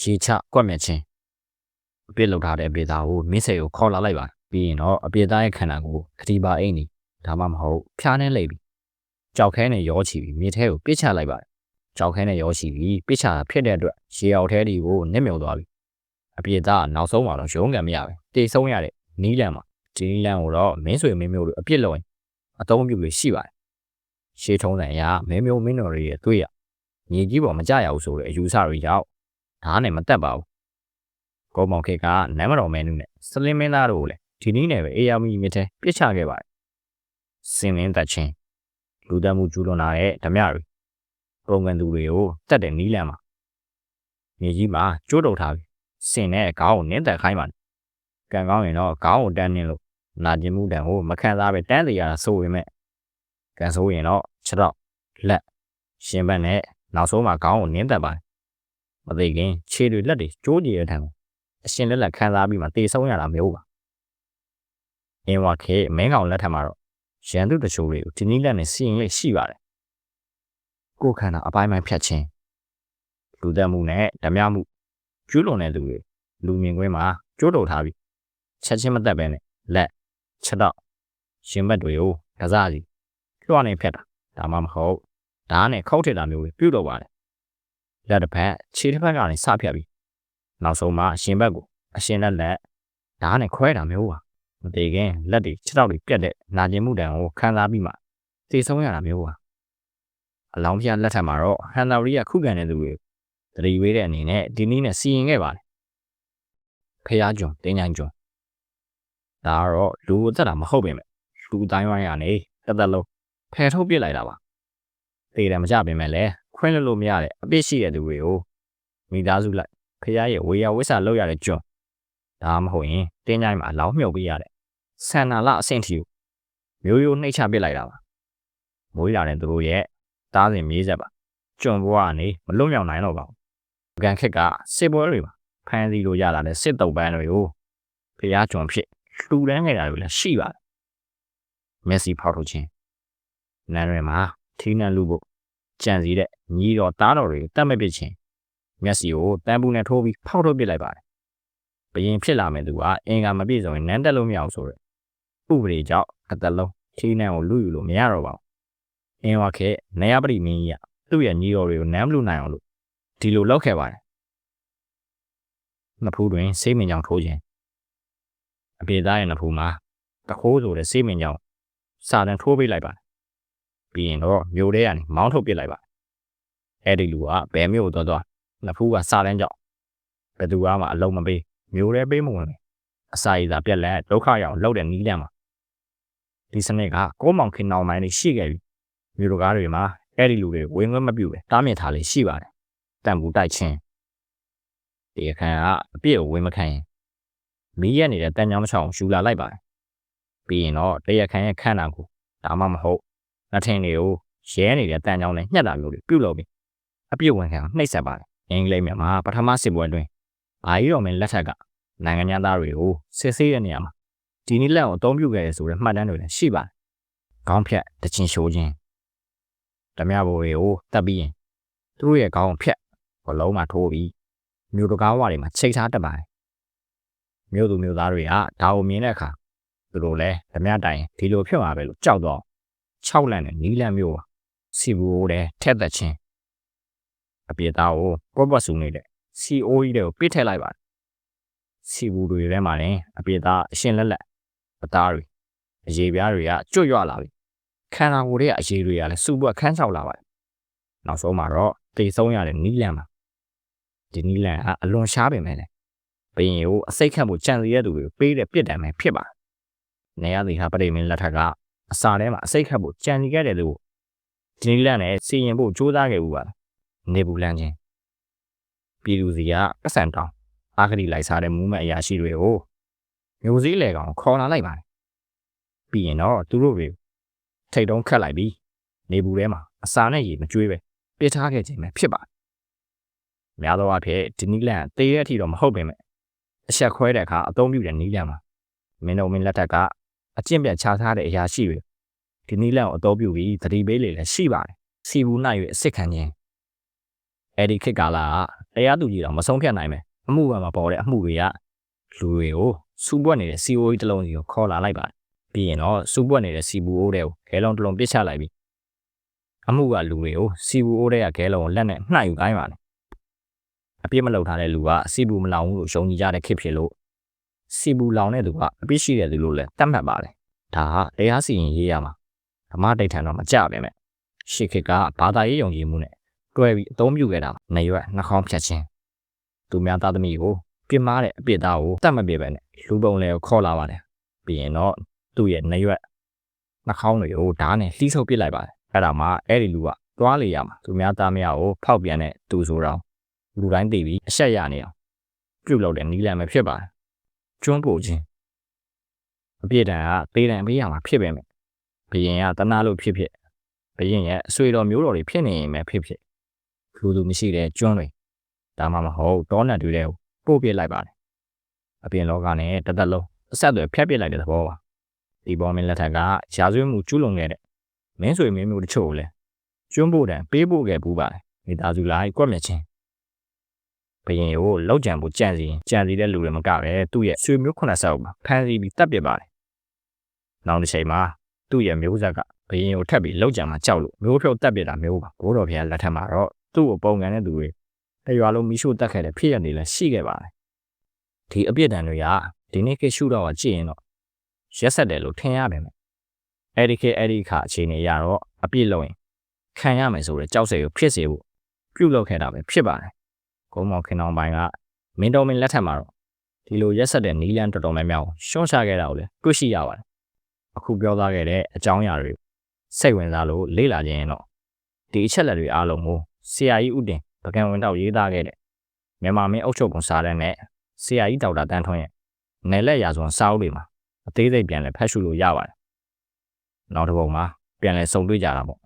ရေချကွက်မြက်ချင်းအပြစ်လုပ်ထားတဲ့အပြေသားကိုမင်းစိတ်ကိုခေါ်လာလိုက်ပါပြီးရင်တော့အပြေသားရဲ့ခန္ဓာကိုခတိပါအိမ်နေဒါမှမဟုတ်ဖျားနှဲလိမ့်ပြီးကြောက်ခဲနဲ့ရောချီပြီးမြေထဲကိုပစ်ချလိုက်ပါတယ်ကြောက်ခဲနဲ့ရောချီပြီးပစ်ချတာဖြစ်တဲ့အတွက်ရေအောက်ထဲတွေကိုနစ်မြုပ်သွားပြီအပြေသားနောက်ဆုံးမှာတော့ရုံးကန်မရပဲတေဆုံးရတဲ့နီးလန့်မှာဒီနီးလန့်ကိုတော့မင်းဆွေမင်းမျိုးတို့အပြစ်လုပ်ရင်အသုံးပြုလို့ရှိပါတယ်ရှေးထုံးစံအရမင်းမျိုးမင်းတော်တွေရဲ့တွေ့ရမြေကြီးပေါ်မကြရဘူးဆိုတဲ့အယူဆတွေကြောင့်ဓာတ်နဲ့မတက်ပါဘူးကိုမောင်ခေကနမ်းမတော်မဲနုနဲ့စလင်းမင်းသားတို့ကိုလည်းဒီနည်းနဲ့ပဲအေယာမီမြစ်ထဲပစ်ချခဲ့ပါတယ်စင်လင်းတက်ချင်းလူတက်မှုကျူးလွန်လာတဲ့ဓမြတွေပုံကန်သူတွေကိုတက်တဲ့နီးလန့်မှာမြေကြီးမှာကျိုးတုပ်ထားပြီးစင်နဲ့ခေါင်းကိုနင်းတက်ခိုင်းပါတယ်ကံကောင်းရင်တော့ခေါင်းကိုတန်းနေလို့နာကျင်မှုတန်ကိုမခံစားပဲတန်းတရတာဆိုပေမဲ့ကံဆိုးရင်တော့ခြေတော့လက်ရှင်ဘက်နဲ့နောက်ဆုံးမှာခေါင်းကိုနင်းတက်ပါတယ်မသိခင်ခြေတွေလက်တွေကျိုးကြည့်ရတဲ့ထံကိုအရှင်လက်လက်ခံစားပြီးမှတေဆုံးရတာမျိုးပါအင်းဝခေမင်းကောင်လက်ထက်မှာတော့ရန်သူတချို့တွေကိုဒီနည်းလက်နဲ့စီရင်လေးရှိပါတယ်ကိုယ်ခန္ဓာအပိုင်းပိုင်းဖြတ်ခြင်းလူသက်မှုနဲ့ဓမြမှုကျူးလွန်တဲ့သူတွေလူမြင်ကွင်းမှာကျိုးတုပ်ထားပြီးချက်ချင်းမသက်ပဲနဲ့လက်ခြေတော့ရှင်ဘက်တွေကိုကစားစီလွှတ်နေဖြတ်တာဒါမှမဟုတ်ဓာတ်နဲ့ခုတ်ထစ်တာမျိုးတွေပြုလုပ်ပါတယ်လက်တစ်ဖက်ခြေတစ်ဖက်ကနေစဖြတ်ပြီးနောက်ဆုံးမှာရှင်ဘက်ကိုအရှင်လက်ဓာတ်နဲ့ခွဲတာမျိုးပါမတည်ခင်လက်တွေခြေထောက်တွေပြတ်တဲ့နာကျင်မှုတန်ကိုခံစားပြီးမှသေဆုံးရတာမျိုးပါအလောင်းပြလက်ထက်မှာတော့ဟန်သာရီကခုခံတဲ့သူတွေတတိဝေးတဲ့အနေနဲ့ဒီနည်းနဲ့စီရင်ခဲ့ပါတယ်ဖျားကျွန်တင်းချိုင်းကျွန်ဒါကတော့လူအသက်တာမဟုတ်ပေမဲ့လူတိုင်းဝိုင်းရနေတစ်သက်လုံးဖယ်ထုတ်ပစ်လိုက်တာပါသေတယ်မကြပေမဲ့လည်းခွင့်လွှတ်လို့မရတဲ့အပြစ်ရှိတဲ့သူတွေကိုမိသားစုလိုက်ဖျားရဲ့ဝေယဝိဆာလောက်ရတဲ့ကျွန်ဒါမှမဟုတ်ရင်တင်းချိုင်းမှာအလောင်းမြုပ်ပေးရတဲ့ဆန္နာလအဆင့်ထီကိုမျိုးရိုးနှိမ့်ချပစ်လိုက်တာပါမွေးလာတဲ့သူတို့ရဲ့တားစဉ်မြေးဆက်ပါကျွန်ဘွားကနေမလွတ်မြောက်နိုင်တော့ပါဘူးကန်ခက်ကစစ်ပွဲတွေမှာဖမ်းဆီးလို့ရလာတဲ့စစ်တုပ်ပန်းတွေကိုဖျားကျွန်ဖြစ်လှူဒန်းခဲ့တာတွေလည်းရှိပါတယ်မက်ဆီဖောက်ထုတ်ခြင်းနန်းရဲမှာထီးနှံလူဖို့ကြံစီတဲ့ညီတော်တားတော်တွေတတ်မဲ့ပစ်ခြင်းမျက်စီကိုတန်းပူနဲ့ထိုးပြီးဖောက်ထုတ်ပစ်လိုက်ပါတယ်ဘရင်ဖြစ်လာမဲ့သူကအင်္ဂါမပြည့်စုံရင်နန်းတက်လို့မရအောင်ဆိုရယ်ဥပဒေကြောင့်အသက်လုံးထီးနှံကိုလူယူလို့မရတော့ပါဘူးအင်းဝါခဲနေရပရိမင်းကြီးကသူ့ရဲ့ညီတော်တွေကိုနမ်းမလူနိုင်အောင်လို့ဒီလိုလောက်ခဲ့ပါတယ်နှစ်ဖူးတွင်ဆေးမင်ကြောင်ထိုးခြင်းအပြေသားရဲ့နှစ်ဖူးမှာတခိုးဆိုတဲ့ဆေးမင်ကြောင်စာတန်ထိုးပေးလိုက်ပါတယ်ပြီးရင်တော့မြို့ထဲကနေမောင်းထုတ်ပစ်လိုက်ပါတယ်အဲ့ဒီလူကဘယ်မြို့သွားသွားနှစ်ဖူးကစာတန်ကြောင့်ဘယ်သူမှအလုံးမပေးမြို့ထဲပေးမဝင်အစာရည်သာပြက်လက်ဒုက္ခရောက်လောက်တဲ့နီးလန့်မှာဒီစနစ်ကကိုးမောင်ခင်အောင်မိုင်းတွေရှိခဲ့ပြီမြို့တော်ကားတွေမှာအဲ့ဒီလူတွေဝင်ခွင့်မပြုပဲတားမြစ်ထားလေးရှိပါတယ်တန်ဘူးတိုက်ချင်းဒီအခန်းကအပြည့်ကိုဝင်မခံရင်မီးရက်နေတဲ့တန်ကြောင်တစ်ချောင်းယူလာလိုက်ပါတယ်ပြီးရင်တော့တရခန်ရဲ့ခန္ဓာကိုဒါမှမဟုတ်လက်ထင်းတွေကိုရဲနေတဲ့တန်ကြောင်နဲ့ညှက်တာမျိုးတွေပြုလုပ်ပြီးအပြည့်ဝင်ခံအောင်နှိပ်စက်ပါတယ်အင်္ဂလိပ်မြန်မာပထမစစ်ပွဲတွင်ဘာကြီးတော်မင်းလက်ထက်ကနိုင်ငံသားတွေကိုစစ်ဆေးတဲ့နေရာမှာဒီနည်းလက်ကိုအသုံးပြုခဲ့ရဆိုတဲ့မှတ်တမ်းတွေလည်းရှိပါတယ်ခေါင်းဖြတ်တချင်းရှိုးခြင်းဓမြဘိုးတွေကိုတက်ပြီးရင်သူတို့ရဲ့ခေါင်းဖြတ်ဘလုံးမှာထိုးပြီးမြို့တကားဝါတွေမှာချိတ်ထားတတ်ပါတယ်မြို့သူမြို့သားတွေကဒါကိုမြင်တဲ့အခါသူတို့လည်းဓမြတိုင်ဒီလိုဖြစ်မှာပဲလို့ကြောက်တော့6လန့်နဲ့နီးလန့်မျိုးစီဘူးတဲ့ထက်သက်ချင်းအပြေသားကိုပွက်ပွက်ဆူနေတဲ့ COE တွေကိုပစ်ထည့်လိုက်ပါတယ်စီဘူးတွေထဲမှာလည်းအပြေသားအရှင်လက်လက်အသားတွေအရေပြားတွေကကျွတ်ရွလာပြီခန္ဓာကိုယ်ရဲ့အရေတွေကလည်းစူပွက်ခန်းချောက်လာပါတယ်နောက်ဆုံးမှာတော့တေဆုံးရတဲ့နီးလန့်မှာဒီနီးလန့်ကအလွန်ရှားပေမဲ့လည်းဘရင်ကိုအစိတ်ခတ်ဖို့ကြံစီရတဲ့သူတွေပေးတဲ့ပြစ်ဒဏ်ပဲဖြစ်ပါတယ်နေရသည်ဟာပရိမင်းလက်ထက်ကအစာထဲမှာအစိတ်ခတ်ဖို့ကြံစီခဲ့တဲ့သူဒီနီးလန့်နဲ့စီရင်ဖို့ကြိုးစားခဲ့ဘူးပါနေဘူးလန်းချင်းပြည်သူစီကပတ်စံတောင်းအာခတိလိုက်စားတဲ့မူးမအရာရှိတွေကိုမျိုးစည်းလေကောင်ခေါ်လာလိုက်ပါတယ်ပြီးရင်တော့သူတို့တွေထိတ်တုံးခတ်လိုက်ပြီးနေဘူးထဲမှာအစာနဲ့ရေမကျွေးပဲပစ်ထားခဲ့ခြင်းပဲဖြစ်ပါတယ်များသောအားဖြင့်ဒီနီးလန့်တေးတဲ့အထိတော့မဟုတ်ပေမဲ့အဆက်ခွဲတဲ့အခါအသုံးပြုတဲ့နီးလန့်မှာမင်းတို့မင်းလက်ထက်ကအကျင့်ပြတ်ချထားတဲ့အရာရှိတွေဒီနီးလန့်ကိုအသုံးပြုပြီးသတိပေးလေလည်းရှိပါတယ်စီဘူးနိုင်၍အစ်စ်ခံခြင်း ဒီခေတ်ကာလကတရားသူကြီးတော့မဆုံးဖြတ်နိုင်မယ်အမှုမှာပေါ်တဲ့အမှုတွေကလူတွေကိုစူပွက်နေတဲ့ COE တစ်လုံးစီကိုခေါ်လာလိုက်ပါတယ်ပြီးရင်တော့စူပွက်နေတဲ့ စီပူအိုးတွေကိုခဲလုံးတစ်လုံးပစ်ချလိုက်ပြီးအမှုကလူတွေကိုစီပူအိုးတွေကခဲလုံးကိုလက်နဲ့နှိုက်ယူခိုင်းပါတယ်အပြစ်မလုပ်ထားတဲ့လူကစီပူမလောင်ဘူးလို့ရှုံကြတဲ့ခေတ်ဖြစ်လို့စီပူလောင်တဲ့သူကအပြစ်ရှိတဲ့သူလို့လည်းတတ်မှတ်ပါတယ်ဒါဟာတရားစီရင်ရေးရမှာဓမ္မဒိဋ္ဌံတော့မကြပဲမဲ့ရှေ့ခေတ်ကဘာသာရေးယုံကြည်မှုနဲ့တွဲပြီးအသုံးပြုခဲ့တာနေရွက်နှာခေါင်းဖြတ်ခြင်းသူများသားသမီးကိုပြစ်မှားတဲ့အပြစ်သားကိုတတ်မပြပဲနဲ့လူပုံလဲကိုခေါ်လာပါတယ်ပြီးရင်တော့သူ့ရဲ့နေရွက်နှာခေါင်းတွေကိုဓာတ်နဲ့လှီးဆုပ်ပစ်လိုက်ပါတယ်အဲ့ဒါမှအဲ့ဒီလူကသွားလေရမှာသူများသားမယားကိုဖောက်ပြန်တဲ့သူဆိုတော့လူတိုင်းသိပြီးအဆက်ရနေအောင်ပြုတ်လောက်တဲ့နီးလန်ပဲဖြစ်ပါတယ်ကျွန်းပို့ခြင်းအပြစ်ဒဏ်ကသေဒဏ်ပေးရမှာဖြစ်ပဲမဲ့ဘယင်ကတနာလို့ဖြစ်ဘယင်ရဲ့အဆွေတော်မျိုးတော်တွေဖြစ်နေရင်ပဲဖြစ်လူသူမရှိတဲ့ကျွန်းတွေဒါမှမဟုတ်တောနတ်တွေတဲ့ပို့ပစ်လိုက်ပါတယ်အပြင်လောကနဲ့တသက်လုံးအဆက်အသွယ်ဖျက်ပစ်လိုက်တဲ့သဘောပါဒီပေါ်မင်းလက်ထက်ကရာဇဝတ်မှုကျူးလွန်ခဲ့တဲ့မင်းဆွေမင်းမျိုးတချို့ကိုလည်းကျွန်းပို့တံပေးပို့ခဲ့ပူးပါတယ်မိသားစုလိုက်ကွက်မြက်ချင်းဘယင်ကိုလောက်ကြံဖို့ကြံစီတဲ့လူတွေမကပဲသူ့ရဲ့ဆွေမျိုး9ဆက်ကိုဖမ်းဆီးပြီးတပ်ပစ်ပါတယ်နောက်တစ်ချိန်မှာသူ့ရဲ့မျိုးဆက်ကဘယင်ကိုထပ်ပြီးလောက်ကြံမှာကြောက်လို့မျိုးဖြုတ်တပ်ပစ်တာမျိုးပါဘိုးတော်ဖျားလက်ထက်မှာတော့သူ့ကိုပုံကန်တဲ့သူတွေတရွာလုံးမီးရှို့တက်ခဲ့တဲ့ဖြစ်ရနေလဲရှိခဲ့ပါတယ်ဒီအပြစ်ဒဏ်တွေကဒီနေ့ခေတ်ရှုတော့ကြည့်ရင်တော့ရက်ဆက်တယ်လို့ထင်ရပါမယ်အဲ့ဒီခါအခြေအနေရတော့အပြစ်လုံးရင်ခံရမယ်ဆိုတဲ့ကြောက်စဲကိုဖြစ်စေဖို့ပြုတ်လောက်ခဲ့တာပဲဖြစ်ပါတယ်ကုန်းမောင်ခင်အောင်ပိုင်းကမင်းတော်မင်းလက်ထက်မှာတော့ဒီလိုရက်ဆက်တဲ့နီးလန်းတော်တော်များများရှော့ချခဲ့တာကိုလည်းတွေ့ရှိရပါတယ်အခုပြောသားခဲ့တဲ့အကြောင်းအရာတွေစိတ်ဝင်စားလို့လေ့လာခြင်းရင်တော့ဒီအချက်လက်တွေအားလုံးကိုဆရာကြီးဦးတင်ပကံဝင်တော့ရေးသားခဲ့တဲ့မြန်မာမင်းအုပ်ချုပ်ပုံစာတမ်းနဲ့ဆရာကြီးဒေါက်တာတန်းထွန်းရဲ့နယ်လက်ရာဇဝင်စာအုပ်တွေမှာအသေးစိတ်ပြန်လဲဖတ်ရှုလို့ရပါတယ်နောက်တစ်ပုံမှာပြန်လဲစုံတွေ့ကြတာပေါ့